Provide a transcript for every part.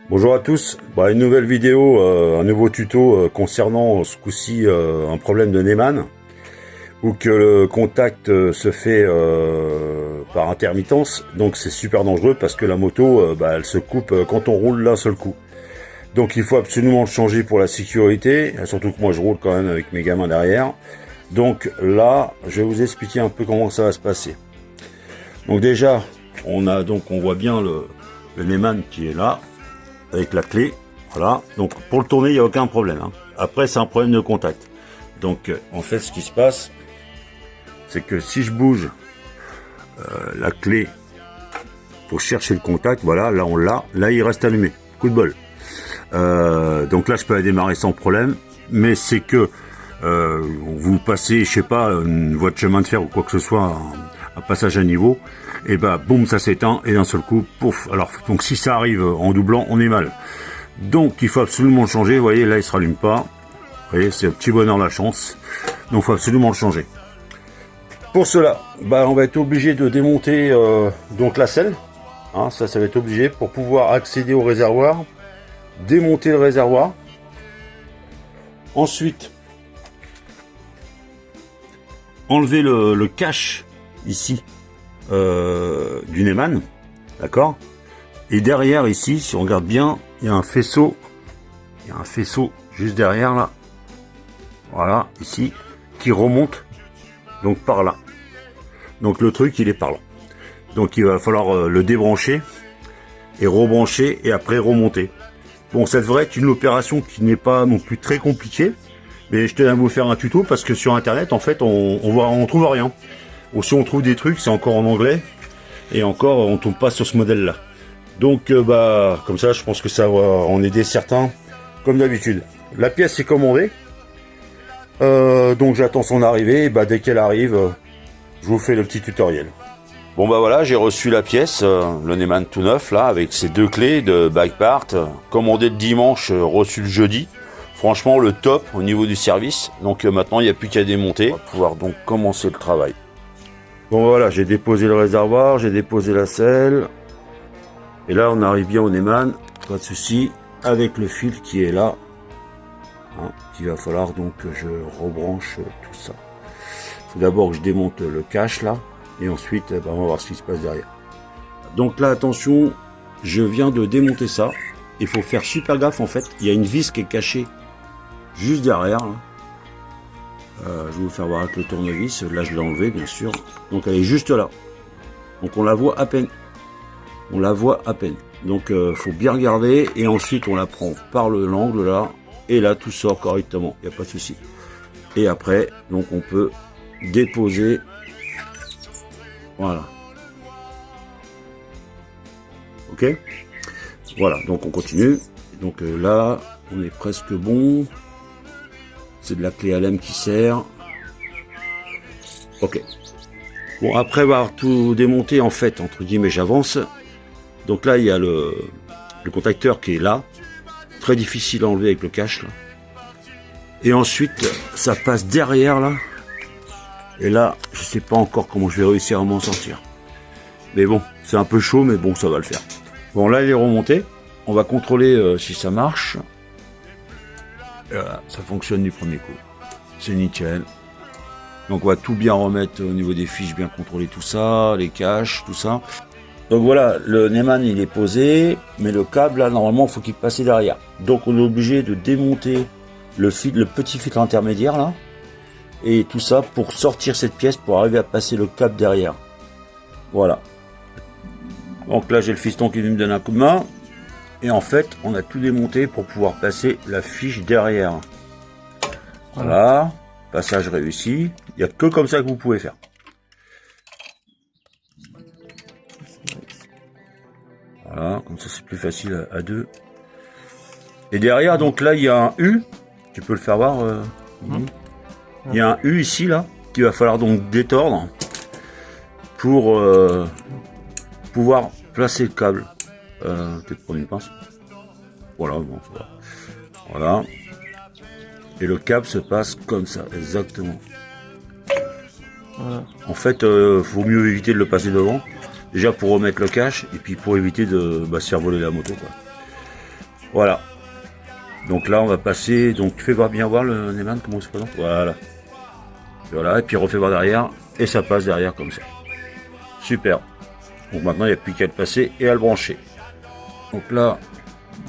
Bonjour à tous, une nouvelle vidéo, un nouveau tuto concernant ce coup-ci un problème de Neumann où que le contact se fait par intermittence, donc c'est super dangereux parce que la moto elle se coupe quand on roule d'un seul coup. Donc il faut absolument le changer pour la sécurité, surtout que moi je roule quand même avec mes gamins derrière. Donc là, je vais vous expliquer un peu comment ça va se passer. Donc déjà, on voit bien le Neumann qui est là, avec la clé, voilà. Donc pour le tourner, il n'y a aucun problème. Après, c'est un problème de contact. Donc en fait, ce qui se passe, c'est que si je bouge la clé pour chercher le contact, voilà, là on l'a, là il reste allumé. Coup de bol. Donc là, je peux la démarrer sans problème, mais c'est que vous passez, je sais pas, une voie de chemin de fer ou quoi que ce soit, un passage à niveau, et boum, ça s'éteint, et d'un seul coup, pouf. Alors, donc si ça arrive en doublant, on est mal. Donc il faut absolument le changer, vous voyez, là il se rallume pas. Vous voyez, c'est un petit bonheur la chance. Donc il faut absolument le changer. Pour cela, on va être obligé de démonter donc la selle. Ça va être obligé pour pouvoir accéder au réservoir. Démonter le réservoir. Ensuite, enlever le cache ici du Neumann, d'accord. Et derrière ici, si on regarde bien, il y a un faisceau juste derrière là, voilà, ici, qui remonte donc par là. Donc le truc il est par là. Donc il va falloir le débrancher et rebrancher et après remonter. Bon, ça devrait être une opération qui n'est pas non plus très compliquée, mais je tenais à vous faire un tuto parce que sur internet en fait on trouve rien. Ou si on trouve des trucs, c'est encore en anglais et encore on tombe pas sur ce modèle là. Donc comme ça je pense que ça va en aider certains comme d'habitude. La pièce est commandée, donc j'attends son arrivée, et dès qu'elle arrive je vous fais le petit tutoriel. Bon voilà, j'ai reçu la pièce, le Neumann tout neuf là, avec ses deux clés de bike part, commandé le dimanche, reçu le jeudi. Franchement le top au niveau du service, donc maintenant il n'y a plus qu'à démonter, on va pouvoir donc commencer le travail. Bon voilà, j'ai déposé le réservoir, j'ai déposé la selle, et là on arrive bien au Neumann, pas de souci, avec le fil qui est là, qu'il va falloir donc que je rebranche tout ça. Il faut d'abord que je démonte le cache là, et ensuite on va voir ce qui se passe derrière. Donc là attention, je viens de démonter ça, il faut faire super gaffe en fait, il y a une vis qui est cachée juste derrière là. Je vais vous faire voir avec le tournevis, là je l'ai enlevé bien sûr, donc elle est juste là, donc on la voit à peine, donc faut bien regarder, et ensuite on la prend par l'angle là, et là tout sort correctement, il n'y a pas de souci. Et après donc on peut déposer, voilà, ok, voilà, donc on continue. Donc là on est presque bon, c'est de la clé Allen qui sert, ok. Bon, après avoir tout démonté en fait, entre guillemets, j'avance. Donc là il y a le contacteur qui est là, très difficile à enlever avec le cache là. Et ensuite ça passe derrière là, et là je sais pas encore comment je vais réussir à m'en sortir, mais bon c'est un peu chaud, mais bon ça va le faire. Bon là il est remonté, on va contrôler si ça marche. Voilà, ça fonctionne du premier coup, c'est nickel. Donc on va tout bien remettre au niveau des fiches, bien contrôler tout ça, les caches, tout ça. Donc voilà, le Neumann il est posé, mais le câble là normalement il faut qu'il passe derrière. Donc on est obligé de démonter le petit filtre intermédiaire là, et tout ça pour sortir cette pièce, pour arriver à passer le câble derrière. Voilà. Donc là j'ai le fiston qui vient me donner un coup de main, et en fait on a tout démonté pour pouvoir passer la fiche derrière. Voilà, passage réussi. Il n'y a que comme ça que vous pouvez faire. Voilà, comme ça c'est plus facile à deux. Et derrière, donc là il y a un U, tu peux le faire voir. Il y a un U ici là, qu'il va falloir donc détordre pour pouvoir placer le câble. Peut-être prendre une pince. Voilà, bon, ça va. Voilà. Et le câble se passe comme ça, exactement. Voilà. En fait, vaut mieux éviter de le passer devant. Déjà pour remettre le cache, et puis pour éviter de se faire voler la moto, quoi. Voilà. Donc là, on va passer. Donc, fais voir bien voir le Neumann, comment il se présente. Voilà. Voilà, et puis refais voir derrière. Et ça passe derrière comme ça. Super. Donc maintenant, il n'y a plus qu'à le passer et à le brancher. Donc là,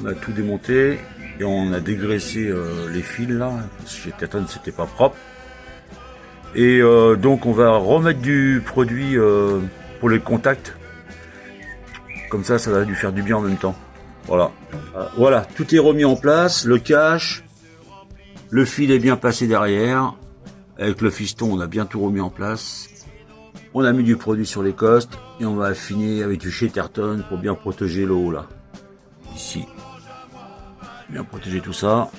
on a tout démonté. Et on a dégraissé les fils là. Parce que chez Katon, c'était pas propre. Et donc, on va remettre du produit pour les contacts. Comme ça, ça va lui faire du bien en même temps. Voilà. Voilà, tout est remis en place. Le cache. Le fil est bien passé derrière. Avec le fiston, on a bien tout remis en place. On a mis du produit sur les costes. Et on va affiner avec du Chatterton pour bien protéger le haut là. Ici. Bien protéger tout ça.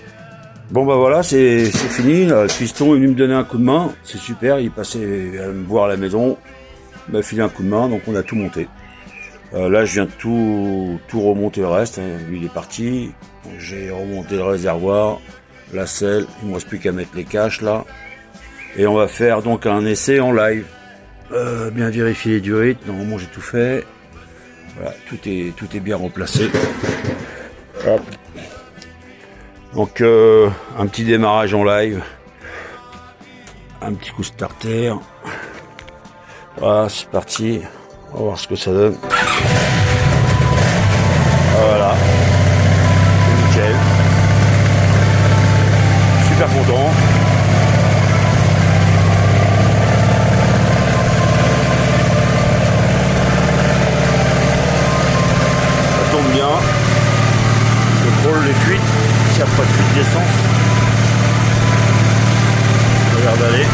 Bon bah voilà, c'est fini. Le fiston est venu me donner un coup de main. C'est super, il passait à me voir à la maison. Il m'a filé un coup de main, donc on a tout monté. Là, je viens de tout remonter le reste. Lui, il est parti. J'ai remonté le réservoir, la selle. Il me reste plus qu'à mettre les caches là. Et on va faire donc un essai en live. Bien vérifier les durites. Normalement, j'ai tout fait. Voilà, tout est bien replacé. Hop. Donc, un petit démarrage en live. Un petit coup starter. Voilà, c'est parti. On va voir ce que ça donne. Voilà. Nickel. Super content. Ça tourne bien. Je contrôle les fuites. S'il n'y a pas de fuite d'essence. Regarde aller.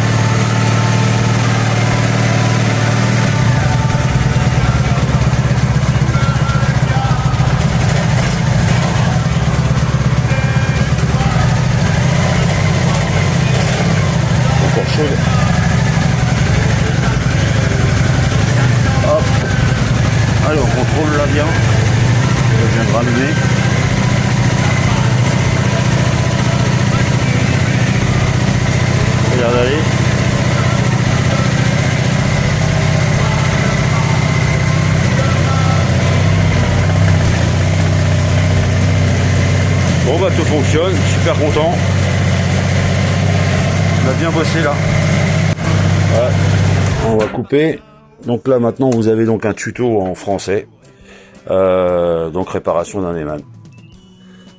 Chaude. Hop. Allez, on contrôle là bien. Je viens de rallumer. Regarde aller. Bon bah tout fonctionne, super content. On a bien bossé là. Ouais. On va couper. Donc là maintenant vous avez donc un tuto en français. Donc réparation d'un Neumann.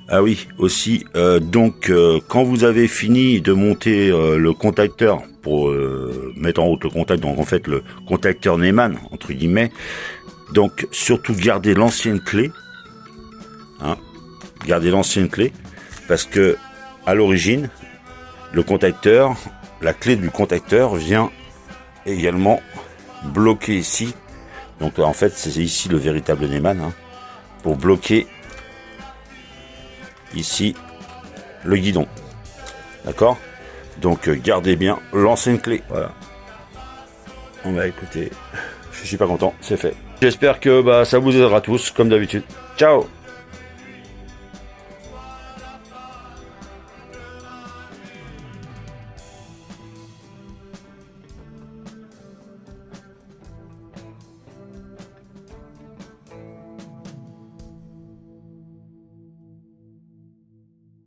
Ah oui, aussi, quand vous avez fini de monter le contacteur pour mettre en route le contact, donc en fait le contacteur Neumann, entre guillemets, donc surtout gardez l'ancienne clé. Hein, gardez l'ancienne clé, parce que à l'origine, le contacteur, la clé du contacteur vient également bloquer ici. Donc en fait c'est ici le véritable Neumann, hein, pour bloquer ici le guidon. D'accord? Donc gardez bien l'ancienne clé. Voilà. On va écouter. Je suis pas content, c'est fait. J'espère que ça vous aidera tous comme d'habitude. Ciao!